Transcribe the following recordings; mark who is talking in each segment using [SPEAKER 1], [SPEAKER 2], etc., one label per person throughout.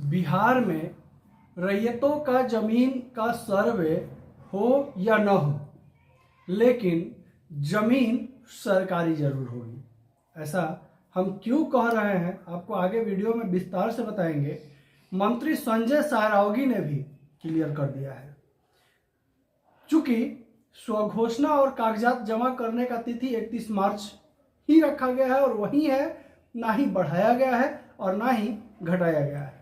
[SPEAKER 1] बिहार में रैयतों का जमीन का सर्वे हो या न हो, लेकिन जमीन सरकारी जरूर होगी। ऐसा हम क्यों कह रहे हैं आपको आगे वीडियो में विस्तार से बताएंगे। मंत्री संजय सारावगी ने भी क्लियर कर दिया है। चूंकि स्वघोषणा और कागजात जमा करने का तिथि 31 मार्च ही रखा गया है और वही है, ना ही बढ़ाया गया है और ना ही घटाया गया है।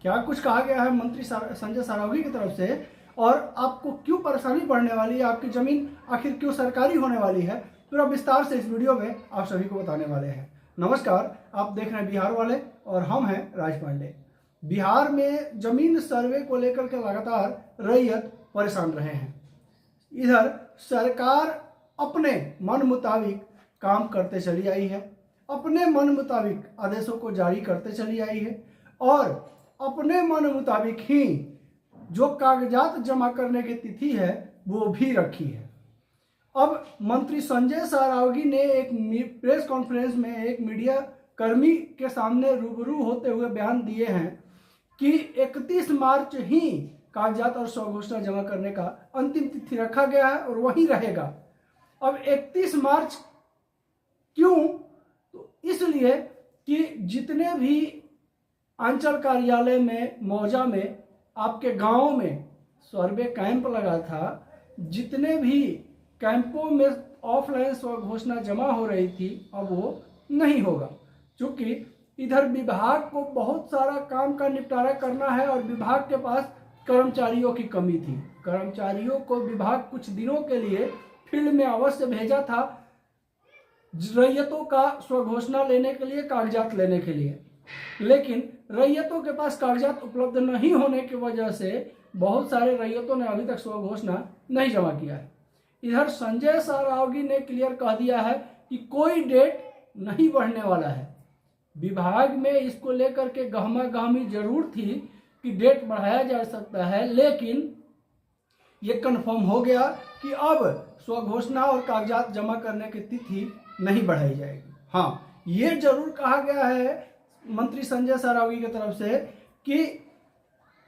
[SPEAKER 1] क्या कुछ कहा गया है मंत्री संजय सारावगी की तरफ से और आपको क्यों परेशानी बढ़ने वाली है, आपकी जमीन आखिर क्यों सरकारी होने वाली है, पूरा विस्तार से इस वीडियो में आप सभी को बताने वाले हैं। नमस्कार, आप देख रहे हैं बिहार वाले और हम हैं राज पांडे। बिहार में जमीन सर्वे को लेकर के लगातार रैयत परेशान रहे हैं। इधर सरकार अपने मन मुताबिक काम करते चली आई है, अपने मन मुताबिक आदेशों को जारी करते चली आई है और अपने मन मुताबिक ही जो कागजात जमा करने की तिथि है वो भी रखी है। अब मंत्री संजय सारावगी ने एक प्रेस कॉन्फ्रेंस में एक मीडिया कर्मी के सामने रूबरू होते हुए बयान दिए हैं कि 31 मार्च ही कागजात और स्वघोषणा जमा करने का अंतिम तिथि रखा गया है और वही रहेगा। अब 31 मार्च क्यों? तो इसलिए कि जितने भी अंचल कार्यालय में, मौजा में, आपके गांव में सर्वे कैंप लगा था, जितने भी कैंपों में ऑफलाइन स्वघोषणा जमा हो रही थी, अब वो नहीं होगा। क्योंकि इधर विभाग को बहुत सारा काम का निपटारा करना है और विभाग के पास कर्मचारियों की कमी थी। कर्मचारियों को विभाग कुछ दिनों के लिए फील्ड में अवश्य भेजा था रैयतों का स्वघोषणा लेने के लिए, कागजात लेने के लिए, लेकिन रैयतों के पास कागजात उपलब्ध नहीं होने की वजह से बहुत सारे रैयतों ने अभी तक स्वघोषणा नहीं जमा किया है। इधर संजय सारावगी ने क्लियर कह दिया है कि कोई डेट नहीं बढ़ने वाला है। विभाग में इसको लेकर के गहमा गहमी जरूर थी कि डेट बढ़ाया जा सकता है, लेकिन ये कंफर्म हो गया कि अब स्वघोषणा और कागजात जमा करने की तिथि नहीं बढ़ाई जाएगी। हाँ, ये जरूर कहा गया है मंत्री संजय सारावगी की तरफ से कि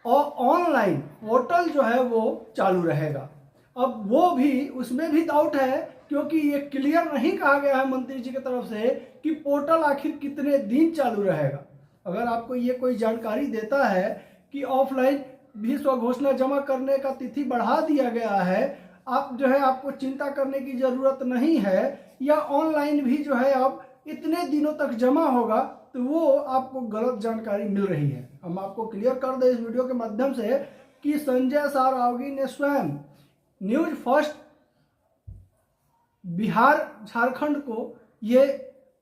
[SPEAKER 1] ऑनलाइन पोर्टल जो है वो चालू रहेगा। अब वो भी, उसमें भी डाउट है क्योंकि ये क्लियर नहीं कहा गया है मंत्री जी की तरफ से कि पोर्टल आखिर कितने दिन चालू रहेगा। अगर आपको ये कोई जानकारी देता है कि ऑफलाइन भी स्वघोषणा जमा करने का तिथि बढ़ा दिया गया है, आप जो है आपको चिंता करने की जरूरत नहीं है, या ऑनलाइन भी जो है अब इतने दिनों तक जमा होगा, तो वो आपको गलत जानकारी मिल रही है। हम आपको क्लियर कर दें इस वीडियो के माध्यम से कि संजय सारावगी ने स्वयं न्यूज फर्स्ट बिहार झारखंड को ये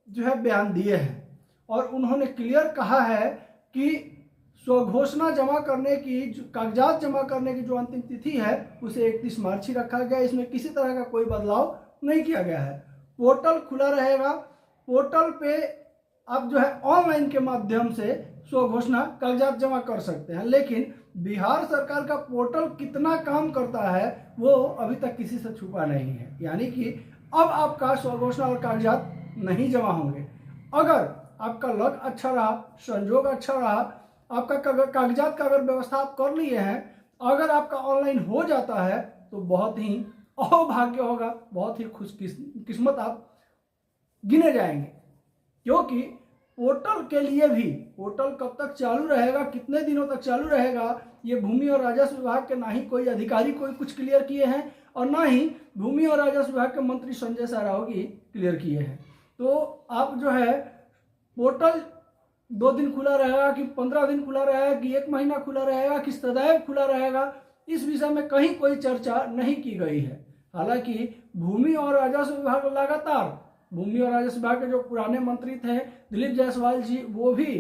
[SPEAKER 1] जो है बयान दिए हैं और उन्होंने क्लियर कहा है कि स्वघोषणा जमा करने की, कागजात जमा करने की जो अंतिम तिथि है उसे 31 मार्च ही रखा गया। इसमें किसी तरह का कोई बदलाव नहीं किया गया है। पोर्टल खुला रहेगा, पोर्टल पे आप जो है ऑनलाइन के माध्यम से स्वघोषणा कागजात जमा कर सकते हैं, लेकिन बिहार सरकार का पोर्टल कितना काम करता है वो अभी तक किसी से छुपा नहीं है। यानी कि अब आपका स्वघोषणा और कागजात नहीं जमा होंगे। अगर आपका लक अच्छा रहा, संजोग अच्छा रहा, आपका कागजात का अगर व्यवस्था आप कर लिए हैं, अगर आपका ऑनलाइन हो जाता है तो बहुत ही अहोभाग्य होगा, बहुत ही खुशकिस्मत आप गिने जाएंगे। क्योंकि पोर्टल के लिए भी, पोर्टल कब तक चालू रहेगा, कितने दिनों तक चालू रहेगा, ये भूमि और राजस्व विभाग के ना ही कोई अधिकारी कोई कुछ क्लियर किए हैं और ना ही भूमि और राजस्व विभाग के मंत्री संजय सारावगी क्लियर किए हैं। तो आप जो है पोर्टल 2 दिन खुला रहेगा कि 15 दिन खुला रहेगा कि 1 महीना खुला रहेगा कि सदैव खुला रहेगा, इस विषय में कहीं कोई चर्चा नहीं की गई है। हालांकि भूमि और राजस्व विभाग लगातार, भूमि और राजस्व विभाग के जो पुराने मंत्री थे दिलीप जायसवाल जी, वो भी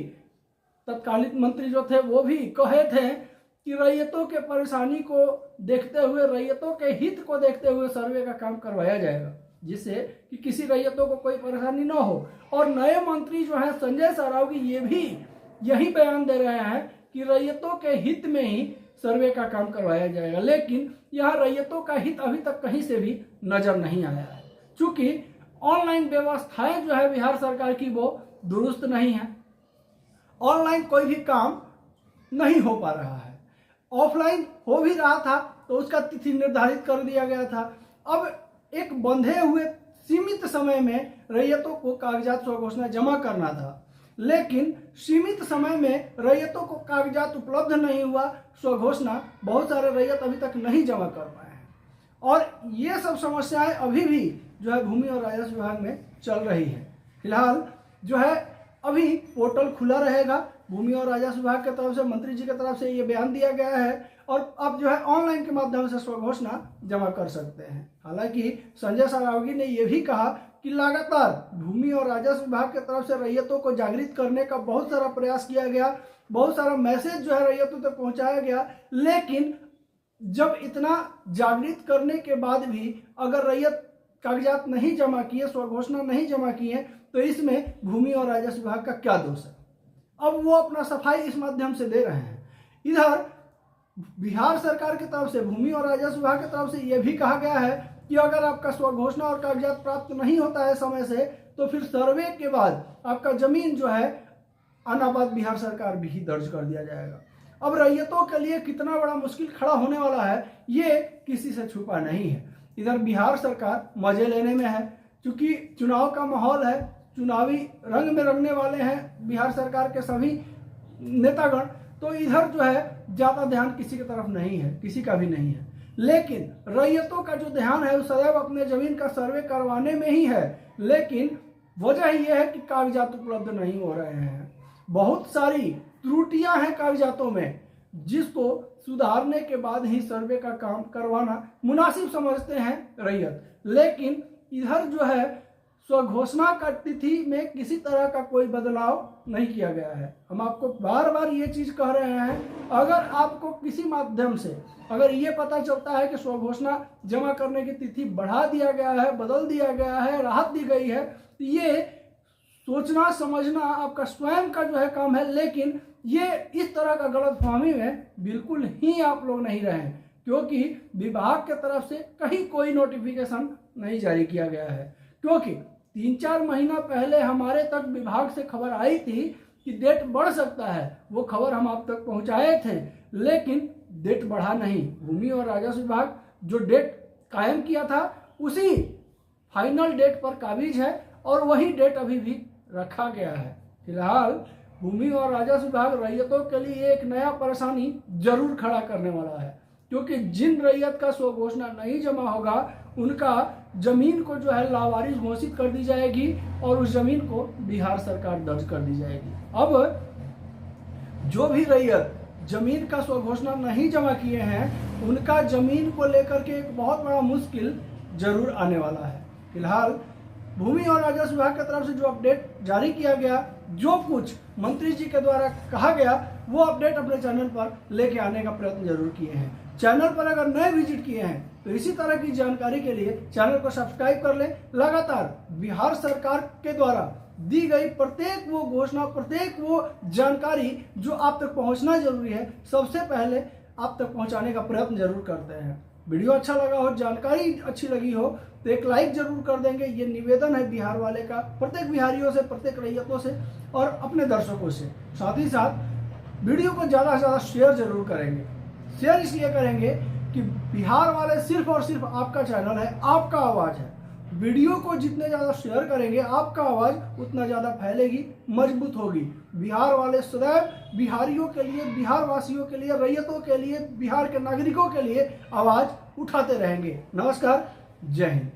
[SPEAKER 1] तत्कालीन मंत्री जो थे वो भी कहे थे कि रैयतों के परेशानी को देखते हुए, रैयतों के हित को देखते हुए सर्वे का काम करवाया जाएगा, जिससे कि किसी रैयतों को कोई परेशानी न हो। और नए मंत्री जो है संजय सारावगी, ये भी यही बयान दे रहे हैं कि रैयतों के हित में ही सर्वे का काम करवाया जाएगा, लेकिन यहाँ रैयतों का हित अभी तक कहीं से भी नजर नहीं आया है। चूंकि ऑनलाइन व्यवस्थाएं जो है बिहार सरकार की वो दुरुस्त नहीं है। ऑनलाइन कोई भी काम नहीं हो पा रहा है। ऑफलाइन हो भी रहा था तो उसका तिथि निर्धारित कर दिया गया था। अब एक बंधे हुए सीमित समय में रैयतों को कागजात स्वघोषणा जमा करना था, लेकिन सीमित समय में रैयतों को कागजात उपलब्ध नहीं हुआ, स्वघोषणा बहुत सारे रैयत अभी तक नहीं जमा कर पाए हैं। और ये सब समस्याएं अभी भी जो है भूमि और राजस्व विभाग में चल रही है। फिलहाल जो है अभी पोर्टल खुला रहेगा, भूमि और राजस्व विभाग की तरफ से, मंत्री जी की तरफ से ये बयान दिया गया है और आप जो है ऑनलाइन के माध्यम से स्वघोषणा जमा कर सकते हैं। हालांकि संजय सरावगी ने यह भी कहा कि लगातार भूमि और राजस्व विभाग की तरफ से रैयतों को जागृत करने का बहुत सारा प्रयास किया गया, बहुत सारा मैसेज जो है रैयतों तक पहुंचाया गया, लेकिन जब इतना जागृत करने के बाद भी अगर रैयत कागजात नहीं जमा किए, स्वघोषणा नहीं जमा किए, तो इसमें भूमि और राजस्व विभाग का क्या दोष है? अब वो अपना सफाई इस माध्यम से दे रहे हैं। इधर बिहार सरकार की तरफ से, भूमि और राजस्व विभाग की तरफ से यह भी कहा गया है कि अगर आपका स्वघोषणा और कागजात प्राप्त नहीं होता है समय से, तो फिर सर्वे के बाद आपका जमीन जो है अनाबाद बिहार सरकार भी दर्ज कर दिया जाएगा। अब रैयतों के लिए कितना बड़ा मुश्किल खड़ा होने वाला है, ये किसी से छुपा नहीं है। इधर बिहार सरकार मजे लेने में है, क्योंकि चुनाव का माहौल है, चुनावी रंग में रंगने वाले हैं बिहार सरकार के सभी नेतागण, तो इधर जो है ज्यादा ध्यान किसी की तरफ नहीं है, किसी का भी नहीं है। लेकिन रैयतों का जो ध्यान है वो सदैव अपने जमीन का सर्वे करवाने में ही है, लेकिन वजह यह है कि कागजात उपलब्ध नहीं हो रहे हैं। बहुत सारी त्रुटियां हैं कागजातों में, जिसको सुधारने के बाद ही सर्वे का काम करवाना मुनासिब समझते हैं रैयत। लेकिन इधर जो है स्वघोषणा का तिथि में किसी तरह का कोई बदलाव नहीं किया गया है। हम आपको बार बार ये चीज कह रहे हैं, अगर आपको किसी माध्यम से अगर ये पता चलता है कि स्वघोषणा जमा करने की तिथि बढ़ा दिया गया है, बदल दिया गया है, राहत दी गई है, तो ये सोचना समझना आपका स्वयं का जो है काम है। लेकिन ये इस तरह का गलतफहमी में बिल्कुल ही आप लोग नहीं रहें, क्योंकि विभाग के तरफ से कहीं कोई नोटिफिकेशन नहीं जारी किया गया है। क्योंकि 3-4 महीना पहले हमारे तक विभाग से खबर आई थी कि डेट बढ़ सकता है, वो खबर हम आप तक पहुंचाए थे, लेकिन डेट बढ़ा नहीं। भूमि और राजस्व विभाग जो डेट कायम किया था उसी फाइनल डेट पर काबिज है और वही डेट अभी भी रखा गया है। फिलहाल भूमि और राजस्व विभाग रैयतों के लिए एक नया परेशानी जरूर खड़ा करने वाला है, क्योंकि जिन रैयत का स्वघोषणा नहीं जमा होगा उनका जमीन को जो है लावारिस घोषित कर दी जाएगी और उस जमीन को बिहार सरकार दर्ज कर दी जाएगी। अब जो भी रैयत जमीन का स्वघोषणा नहीं जमा किए हैं, उनका जमीन को लेकर के एक बहुत बड़ा मुश्किल जरूर आने वाला है। फिलहाल भूमि और राजस्व विभाग की तरफ से जो अपडेट जारी किया गया, जो कुछ मंत्री जी के द्वारा कहा गया, वो अपडेट अपने चैनल पर लेके आने का प्रयत्न जरूर किए हैं। चैनल पर अगर नए विजिट किए हैं तो इसी तरह की जानकारी के लिए चैनल को सब्सक्राइब कर लें। लगातार बिहार सरकार के द्वारा दी गई प्रत्येक वो घोषणा, प्रत्येक वो जानकारी जो आप तक पहुंचना जरूरी है, सबसे पहले आप तक पहुंचाने का प्रयत्न जरूर करते हैं। वीडियो अच्छा लगा हो, जानकारी अच्छी लगी हो तो एक लाइक जरूर कर देंगे। ये निवेदन है बिहार वाले का, प्रत्येक बिहारियों से, प्रत्येक रैयतों से और अपने दर्शकों से। साथ ही साथ वीडियो को ज़्यादा से ज़्यादा शेयर जरूर करेंगे। शेयर इसलिए करेंगे कि बिहार वाले सिर्फ और सिर्फ आपका चैनल है, आपका आवाज़ है। वीडियो को जितने ज़्यादा शेयर करेंगे, आपका आवाज़ उतना ज़्यादा फैलेगी, मजबूत होगी। बिहार वाले सदैव बिहारियों के लिए, बिहार वासियों के लिए, रैयतों के लिए, बिहार के नागरिकों के लिए आवाज़ उठाते रहेंगे। नमस्कार, जय हिंद।